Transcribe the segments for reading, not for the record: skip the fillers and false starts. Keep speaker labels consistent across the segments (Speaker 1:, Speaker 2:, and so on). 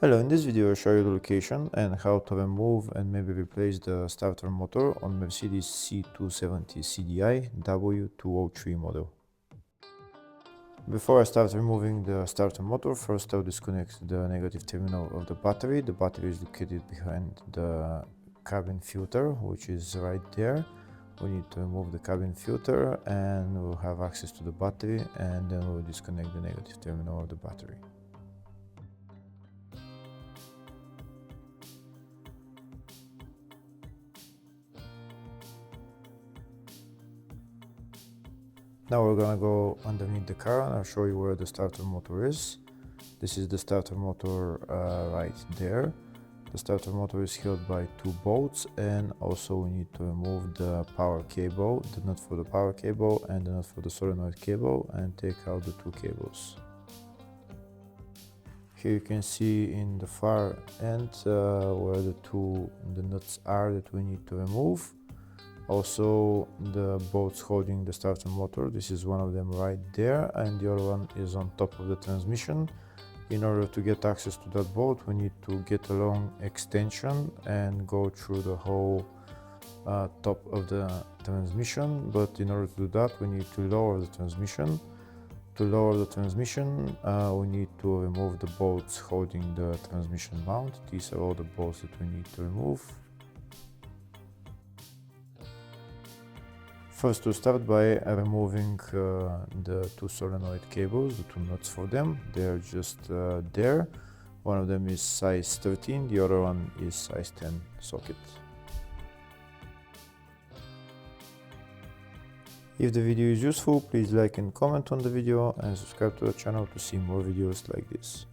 Speaker 1: Hello, in this video I'll show you the location and how to remove and maybe replace the starter motor on Mercedes C270 CDI W203 model. Before I start removing the starter motor, first I'll disconnect the negative terminal of the battery. The battery is located behind the cabin filter, which is right there. We need to remove the cabin filter and we'll have access to the battery, and then we'll disconnect the negative terminal of the battery. Now we're gonna go underneath the car and I'll show you where the starter motor is. This is the starter motor right there. The starter motor is held by two bolts, and also we need to remove the power cable, the nut for the power cable and the nut for the solenoid cable, and take out the two cables. Here you can see in the far end where the nuts are that we need to remove. Also the bolts holding the starter motor, this is one of them right there, and the other one is on top of the transmission. In order to get access to that bolt, we need to get a long extension and go through the whole top of the transmission. But in order to do that, we need to lower the transmission. To lower the transmission, we need to remove the bolts holding the transmission mount. These are all the bolts that we need to remove. First, we'll start by removing the two solenoid cables, the two nuts for them. They're just there. One of them is size 13, the other one is size 10 socket. If the video is useful, please like and comment on the video and subscribe to the channel to see more videos like this.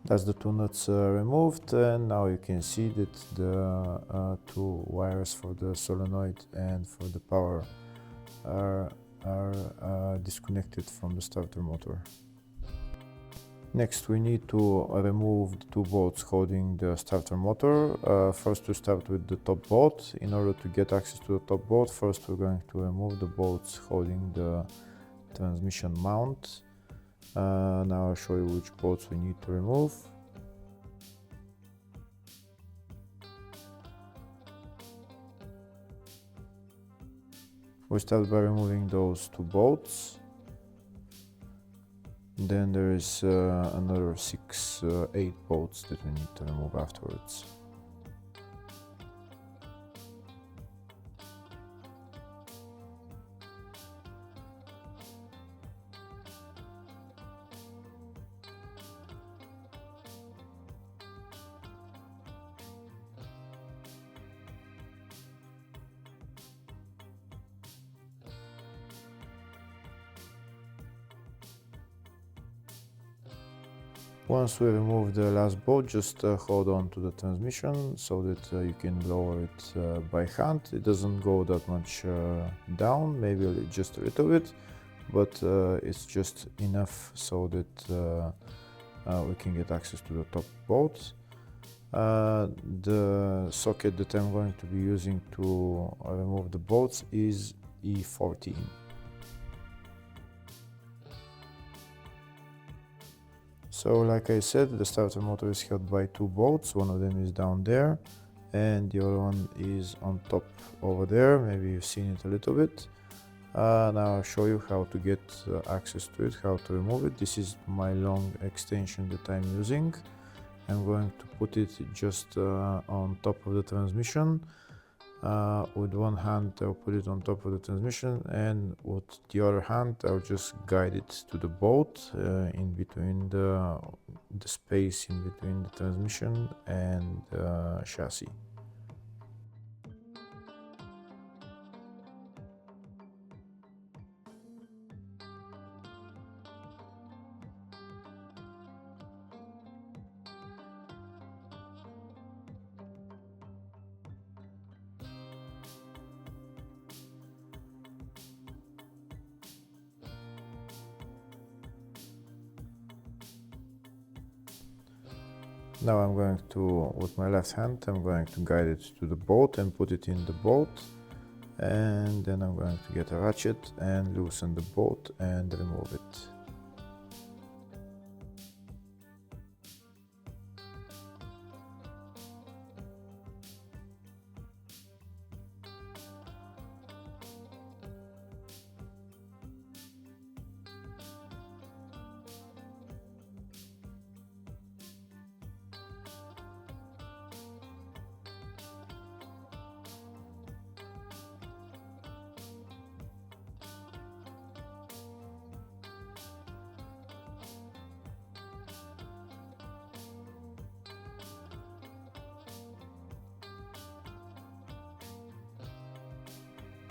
Speaker 1: That's the two nuts removed, and now you can see that the two wires for the solenoid and for the power are disconnected from the starter motor. Next, we need to remove the two bolts holding the starter motor. First, we start with the top bolt. In order to get access to the top bolt, first we're going to remove the bolts holding the transmission mount. Now I'll show you which bolts we need to remove. We start by removing those two bolts. Then there is another 8 bolts that we need to remove afterwards. Once we remove the last bolt, just hold on to the transmission so that you can lower it by hand. It doesn't go that much down, maybe just a little bit, but it's just enough so that we can get access to the top bolt. The socket that I'm going to be using to remove the bolts is E14. So like I said, the starter motor is held by two bolts. One of them is down there and the other one is on top over there. Maybe you've seen it a little bit. Now I'll show you how to get access to it, how to remove it. This is my long extension that I'm using. I'm going to put it just on top of the transmission. With one hand I'll put it on top of the transmission, and with the other hand I'll just guide it to the bolt in between the space in between the transmission and chassis. Now I'm going to, with my left hand, I'm going to guide it to the bolt and put it in the bolt, and then I'm going to get a ratchet and loosen the bolt and remove it.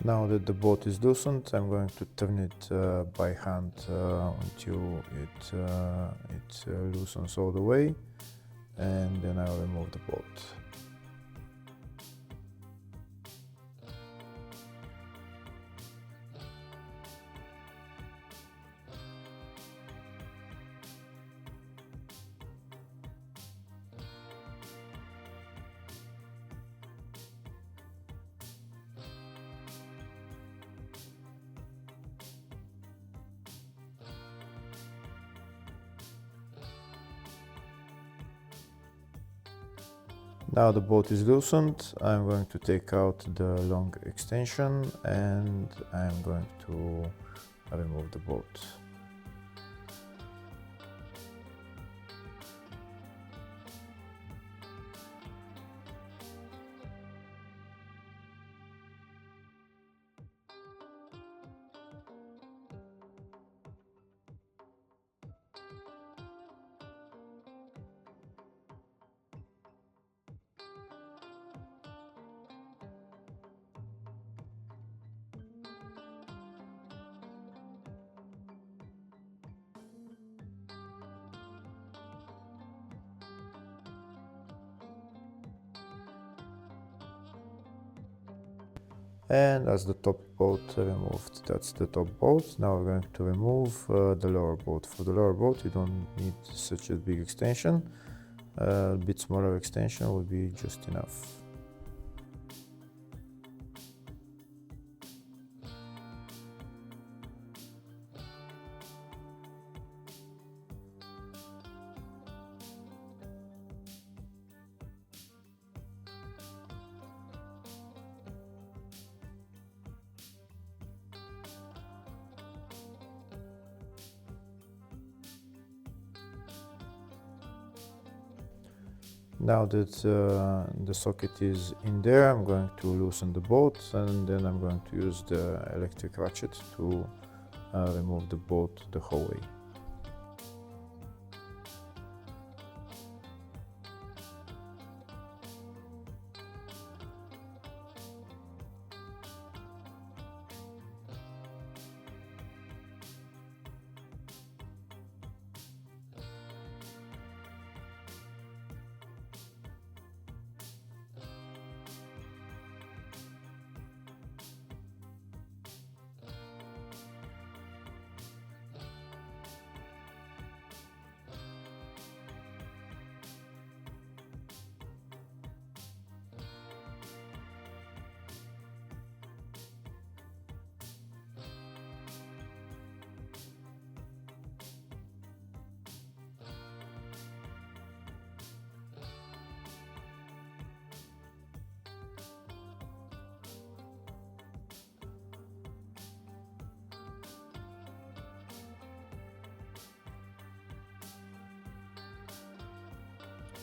Speaker 1: Now that the bolt is loosened, I'm going to turn it by hand until it loosens all the way, and then I'll remove the bolt. Now the bolt is loosened, I'm going to take out the long extension and I'm going to remove the bolt. And as the top bolt removed, that's the top bolt. Now we're going to remove the lower bolt. For the lower bolt you don't need such a big extension, a bit smaller extension would be just enough. Now that the socket is in there, I'm going to loosen the bolt, and then I'm going to use the electric ratchet to remove the bolt the whole way.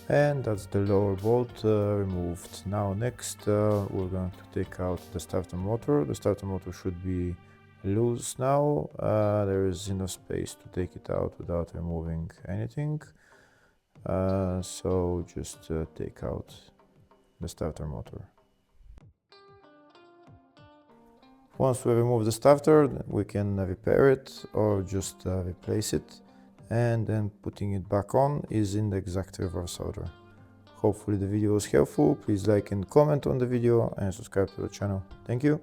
Speaker 1: And that's the lower bolt removed. Now next we're going to take out the starter motor. The starter motor should be loose now. There is enough space to take it out without removing anything. So just take out the starter motor. Once we remove the starter, we can repair it or just replace it, and then putting it back on is in the exact reverse order. Hopefully the video was helpful. Please like and comment on the video and subscribe to the channel. Thank you.